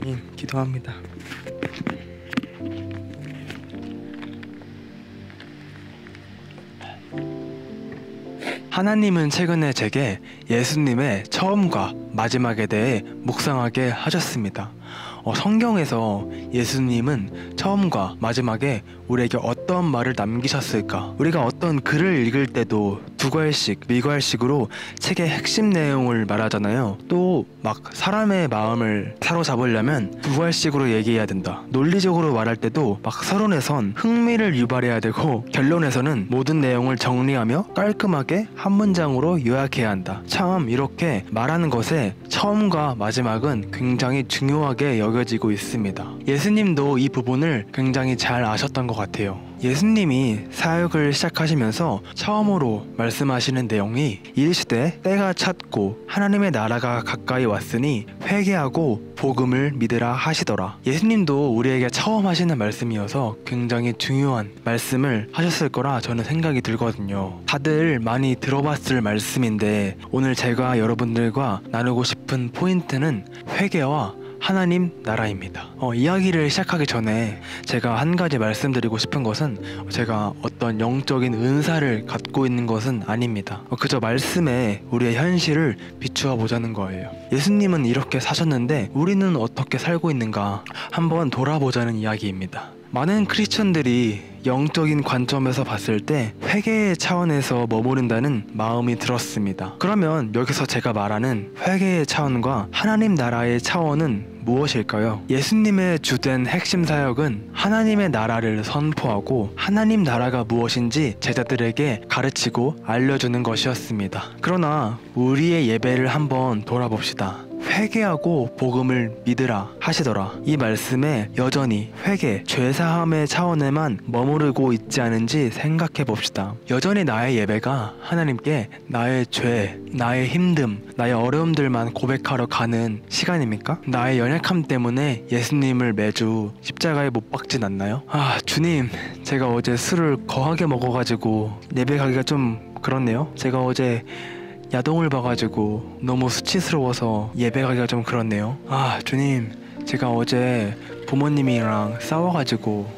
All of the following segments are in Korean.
아멘. 기도합니다. 하나님은 최근에 제게 예수님의 처음과 마지막에 대해 묵상하게 하셨습니다. 성경에서 예수님은 처음과 마지막에 우리에게 어떤 말을 남기셨을까? 우리가 어떤 글을 읽을 때도 두괄식, 미괄식으로 책의 핵심 내용을 말하잖아요. 또 막 사람의 마음을 사로잡으려면 두괄식으로 얘기해야 된다. 논리적으로 말할 때도 막 서론에선 흥미를 유발해야 되고 결론에서는 모든 내용을 정리하며 깔끔하게 한 문장으로 요약해야 한다. 참 이렇게 말하는 것에 처음과 마지막은 굉장히 중요하게 여겨지고 있습니다. 예수님도 이 부분을 굉장히 잘 아셨던 것 같아요. 예수님이 사역을 시작하시면서 처음으로 말씀하시는 내용이 이르시되 때가 찼고 하나님의 나라가 가까이 왔으니 회개하고 복음을 믿으라 하시더라. 예수님도 우리에게 처음 하시는 말씀이어서 굉장히 중요한 말씀을 하셨을 거라 저는 생각이 들거든요. 다들 많이 들어봤을 말씀인데 오늘 제가 여러분들과 나누고 싶은 포인트는 회개와 하나님 나라입니다. 이야기를 시작하기 전에 제가 한 가지 말씀드리고 싶은 것은 제가 어떤 영적인 은사를 갖고 있는 것은 아닙니다. 그저 말씀에 우리의 현실을 비추어 보자는 거예요. 예수님은 이렇게 사셨는데 우리는 어떻게 살고 있는가 한번 돌아보자는 이야기입니다. 많은 크리스천들이 영적인 관점에서 봤을 때 회개의 차원에서 머무른다는 마음이 들었습니다. 그러면 여기서 제가 말하는 회개의 차원과 하나님 나라의 차원은 무엇일까요? 예수님의 주된 핵심 사역은 하나님의 나라를 선포하고 하나님 나라가 무엇인지 제자들에게 가르치고 알려주는 것이었습니다. 그러나 우리의 예배를 한번 돌아봅시다. 회개하고 복음을 믿으라 하시더라. 이 말씀에 여전히 회개, 죄사함의 차원에만 머무르고 있지 않은지 생각해 봅시다. 여전히 나의 예배가 하나님께 나의 죄, 나의 힘듦, 나의 어려움들만 고백하러 가는 시간입니까? 나의 연약함 때문에 예수님을 매주 십자가에 못 박진 않나요? 주님, 제가 어제 술을 거하게 먹어가지고 예배 가기가 좀 그렇네요. 제가 어제 야동을 봐가지고 너무 수치스러워서 예배 가기가 좀 그렇네요. 주님, 제가 어제 부모님이랑 싸워가지고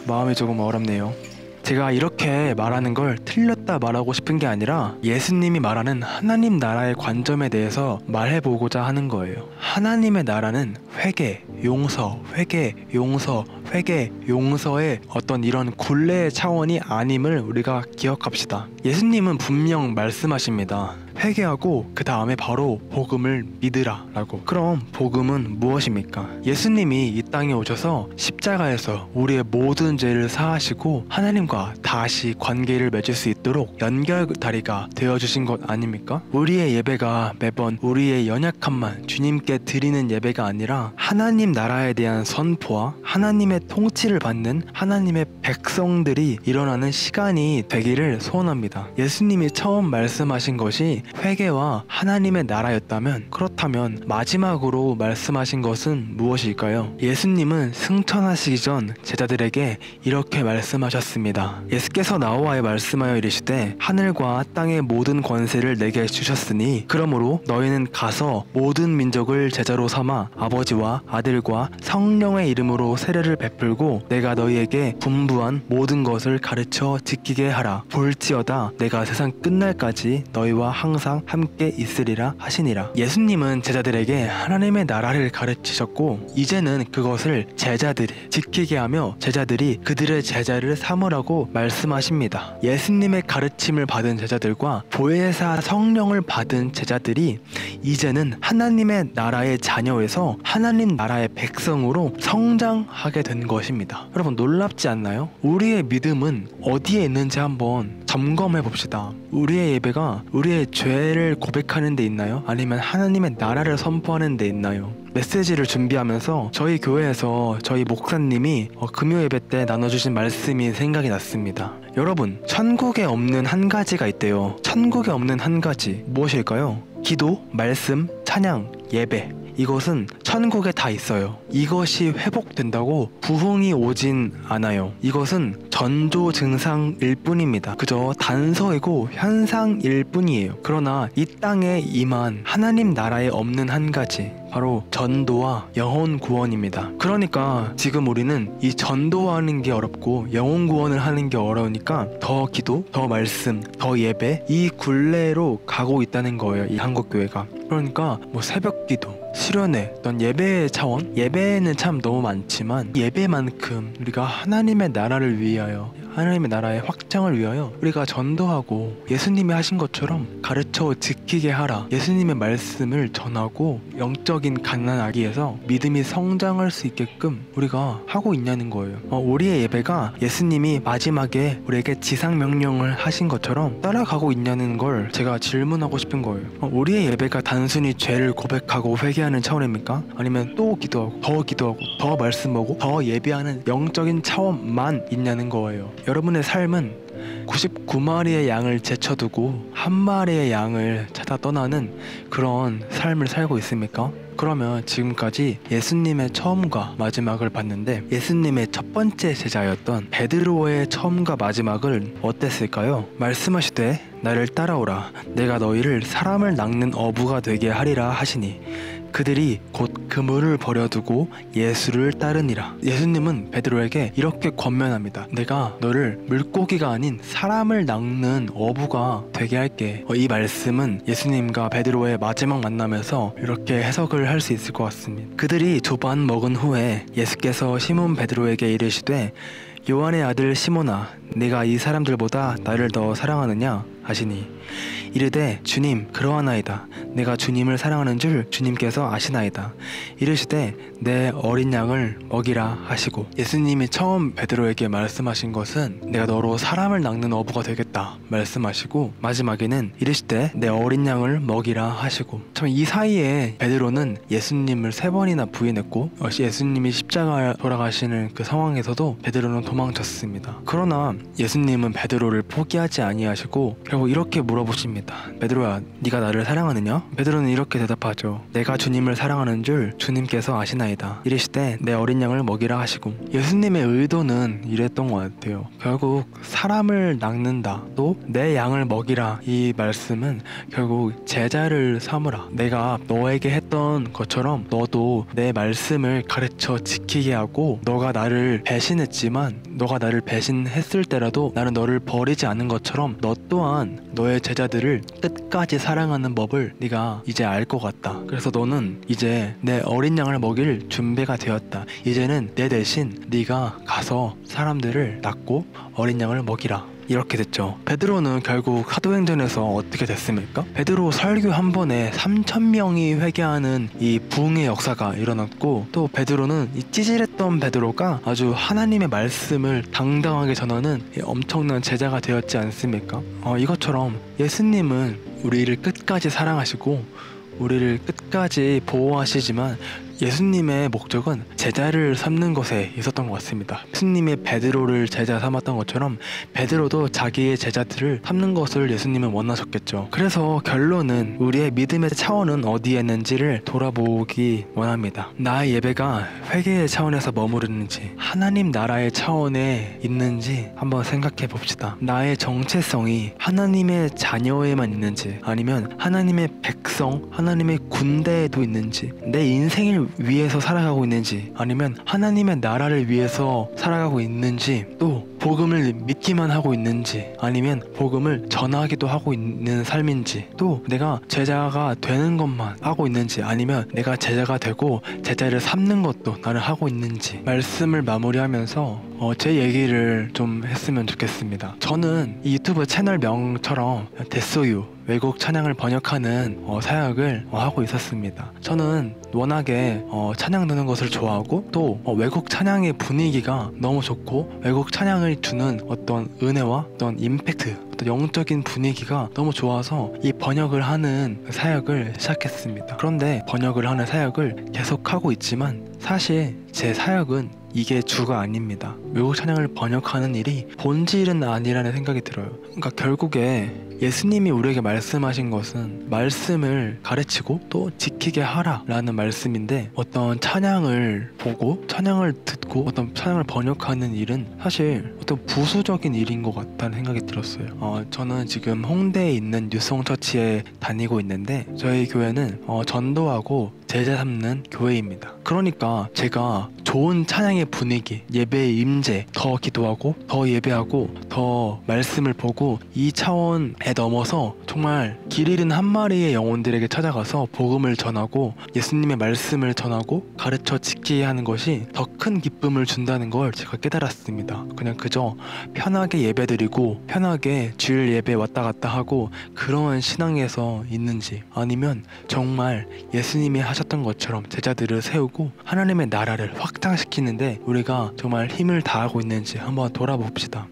마음이 조금 어렵네요. 제가 이렇게 말하는 걸 틀렸다 말하고 싶은 게 아니라 예수님이 말하는 하나님 나라의 관점에 대해서 말해보고자 하는 거예요. 하나님의 나라는 회개, 용서, 회개, 용서, 회개, 용서의 어떤 이런 굴레의 차원이 아님을 우리가 기억합시다. 예수님은 분명 말씀하십니다. 회개하고 그 다음에 바로 복음을 믿으라 라고. 그럼 복음은 무엇입니까? 예수님이 이 땅에 오셔서 십자가에서 우리의 모든 죄를 사하시고 하나님과 다시 관계를 맺을 수 있도록 연결다리가 되어주신 것 아닙니까? 우리의 예배가 매번 우리의 연약함만 주님께 드리는 예배가 아니라 하나님 나라에 대한 선포와 하나님의 통치를 받는 하나님의 백성들이 일어나는 시간이 되기를 소원합니다. 예수님이 처음 말씀하신 것이 회개와 하나님의 나라였다면, 그렇다면 마지막으로 말씀하신 것은 무엇일까요? 예수님은 승천하시기 전 제자들에게 이렇게 말씀하셨습니다. 예수께서 나와 말씀하여 이르시되 하늘과 땅의 모든 권세를 내게 주셨으니 그러므로 너희는 가서 모든 민족을 제자로 삼아 아버지와 아들과 성령의 이름으로 세례를 베풀고 내가 너희에게 분부한 모든 것을 가르쳐 지키게 하라. 볼지어다 내가 세상 끝날까지 너희와 항상 함께 있으리라 하시니라. 예수님은 제자들에게 하나님의 나라를 가르치셨고 이제는 그것을 제자들이 지키게 하며 제자들이 그들의 제자를 삼으라고 말씀하십니다. 예수님의 가르침을 받은 제자들과 보혜사 성령을 받은 제자들이 이제는 하나님의 나라의 자녀에서 하나님 나라의 백성으로 성장하게 된 것입니다. 여러분 놀랍지 않나요? 우리의 믿음은 어디에 있는지 한번 점검해 봅시다. 우리의 예배가 우리의 죄를 고백하는 데 있나요? 아니면 하나님의 나라를 선포하는 데 있나요? 메시지를 준비하면서 저희 교회에서 저희 목사님이 금요 예배 때 나눠주신 말씀이 생각이 났습니다. 여러분, 천국에 없는 한 가지가 있대요. 천국에 없는 한 가지 무엇일까요? 기도, 말씀, 찬양, 예배. 이것은 천국에 다 있어요. 이것이 회복된다고 부흥이 오진 않아요. 이것은 전조 증상일 뿐입니다. 그저 단서이고 현상일 뿐이에요. 그러나 이 땅에 임한 하나님 나라에 없는 한 가지, 바로 전도와 영혼 구원입니다. 그러니까 지금 우리는 이 전도하는 게 어렵고 영혼 구원을 하는 게 어려우니까 더 기도, 더 말씀, 더 예배, 이 굴레로 가고 있다는 거예요, 이 한국교회가. 그러니까 뭐 새벽 기도, 수련회, 어떤 예배의 차원, 예배는 참 너무 많지만 예배만큼 우리가 하나님의 나라를 위하여, 하나님의 나라의 확장을 위하여 우리가 전도하고 예수님이 하신 것처럼 가르쳐 지키게 하라, 예수님의 말씀을 전하고 영적인 갓난아기에서 믿음이 성장할 수 있게끔 우리가 하고 있냐는 거예요. 우리의 예배가 예수님이 마지막에 우리에게 지상명령을 하신 것처럼 따라가고 있냐는 걸 제가 질문하고 싶은 거예요. 우리의 예배가 단순히 죄를 고백하고 회개하는 차원입니까? 아니면 또 기도하고 더 말씀하고 더 예배하는 영적인 차원만 있냐는 거예요. 여러분의 삶은 99마리의 양을 제쳐두고 한 마리의 양을 찾아 떠나는 그런 삶을 살고 있습니까? 그러면 지금까지 예수님의 처음과 마지막을 봤는데 예수님의 첫 번째 제자였던 베드로의 처음과 마지막은 어땠을까요? 말씀하시되 나를 따라오라, 내가 너희를 사람을 낚는 어부가 되게 하리라 하시니 그들이 곧 그물을 버려두고 예수를 따르니라. 예수님은 베드로에게 이렇게 권면합니다. 내가 너를 물고기가 아닌 사람을 낚는 어부가 되게 할게. 이 말씀은 예수님과 베드로의 마지막 만남에서 이렇게 해석을 할 수 있을 것 같습니다. 그들이 두반 먹은 후에 예수께서 시몬 베드로에게 이르시되 요한의 아들 시몬아, 네가 이 사람들보다 나를 더 사랑하느냐 하시니 이르되 주님 그러하나이다. 내가 주님을 사랑하는 줄 주님께서 아시나이다. 이르시되 내 어린 양을 먹이라 하시고, 예수님이 처음 베드로에게 말씀하신 것은 내가 너로 사람을 낚는 어부가 되겠다 말씀하시고, 마지막에는 이르시되 내 어린 양을 먹이라 하시고, 참 이 사이에 베드로는 예수님을 3번이나 부인했고 예수님이 십자가에 돌아가시는 그 상황에서도 베드로는 도망쳤습니다. 그러나 예수님은 베드로를 포기하지 아니하시고 결국 이렇게 물어보십니다. 베드로야, 네가 나를 사랑하느냐? 베드로는 이렇게 대답하죠. 내가 주님을 사랑하는 줄 주님께서 아시나이다. 이르시되 내 어린 양을 먹이라 하시고, 예수님의 의도는 이랬던 것 같아요. 결국 사람을 낚는다, 또 내 양을 먹이라, 이 말씀은 결국 제자를 삼으라, 내가 너에게 했던 것처럼 너도 내 말씀을 가르쳐 지키게 하고, 너가 나를 배신했지만 너가 나를 배신했을 때라도 나는 너를 버리지 않은 것처럼 너 또한 너의 제자들을 끝까지 사랑하는 법을 네가 이제 알 것 같다. 그래서 너는 이제 내 어린 양을 먹일 준비가 되었다. 이제는 내 대신 네가 가서 사람들을 낳고 어린 양을 먹이라. 이렇게 됐죠. 베드로는 결국 사도행전에서 어떻게 됐습니까? 베드로 설교 한 번에 3,000명이 회개하는 이 부흥의 역사가 일어났고, 또 베드로는 이 찌질했던 베드로가 아주 하나님의 말씀을 당당하게 전하는 엄청난 제자가 되었지 않습니까? 이것처럼 예수님은 우리를 끝까지 사랑하시고 우리를 끝까지 보호하시지만 예수님의 목적은 제자를 삼는 것에 있었던 것 같습니다. 예수님이 베드로를 제자 삼았던 것처럼 베드로도 자기의 제자들을 삼는 것을 예수님은 원하셨겠죠. 그래서 결론은 우리의 믿음의 차원은 어디에 있는지를 돌아보기 원합니다. 나의 예배가 회개의 차원에서 머무르는지 하나님 나라의 차원에 있는지 한번 생각해 봅시다. 나의 정체성이 하나님의 자녀에만 있는지, 아니면 하나님의 백성, 하나님의 군대에도 있는지, 내 인생을 위해서 살아가고 있는지, 아니면 하나님의 나라를 위해서 살아가고 있는지, 또 복음을 믿기만 하고 있는지, 아니면 복음을 전하기도 하고 있는 삶인지, 또 내가 제자가 되는 것만 하고 있는지, 아니면 내가 제자가 되고 제자를 삼는 것도 나는 하고 있는지, 말씀을 마무리하면서 제 얘기를 좀 했으면 좋겠습니다. 저는 이 유튜브 채널 명처럼 데소유, 외국 찬양을 번역하는 사역을 하고 있었습니다. 저는 워낙에 찬양 듣는 것을 좋아하고, 또 외국 찬양의 분위기가 너무 좋고, 외국 찬양을 주는 어떤 은혜와 어떤 임팩트, 어떤 영적인 분위기가 너무 좋아서 이 번역을 하는 사역을 시작했습니다. 그런데 번역을 하는 사역을 계속하고 있지만 사실 제 사역은 이게 주가 아닙니다. 외국 찬양을 번역하는 일이 본질은 아니라는 생각이 들어요. 그러니까 결국에 예수님이 우리에게 말씀하신 것은 말씀을 가르치고 또 지키게 하라 라는 말씀인데, 어떤 찬양을 보고 찬양을 듣고 어떤 찬양을 번역하는 일은 사실 어떤 부수적인 일인 것 같다는 생각이 들었어요. 저는 지금 홍대에 있는 뉴송처치에 다니고 있는데, 저희 교회는 전도하고 제자 삼는 교회입니다. 그러니까 제가 좋은 찬양의 분위기, 예배의 임재, 더 기도하고 더 예배하고 더 말씀을 보고 이 차원에 넘어서 정말 길 잃은 한 마리의 영혼들에게 찾아가서 복음을 전하고 예수님의 말씀을 전하고 가르쳐 지키게 하는 것이 더 큰 기쁨을 준다는 걸 제가 깨달았습니다. 그냥 그저 편하게 예배드리고 편하게 주일 예배 왔다 갔다 하고 그런 신앙에서 있는지, 아니면 정말 예수님이 하셨던 것처럼 제자들을 세우고 하나님의 나라를 확장시키는데 우리가 정말 힘을 다하고 있는지 한번 돌아봅시다.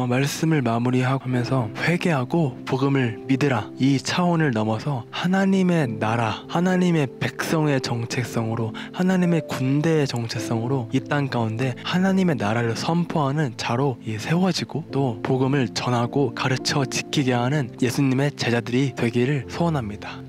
말씀을 마무리하면서 회개하고 복음을 믿으라, 이 차원을 넘어서 하나님의 나라, 하나님의 백성의 정체성으로, 하나님의 군대의 정체성으로 이 땅 가운데 하나님의 나라를 선포하는 자로 세워지고 또 복음을 전하고 가르쳐 지키게 하는 예수님의 제자들이 되기를 소원합니다.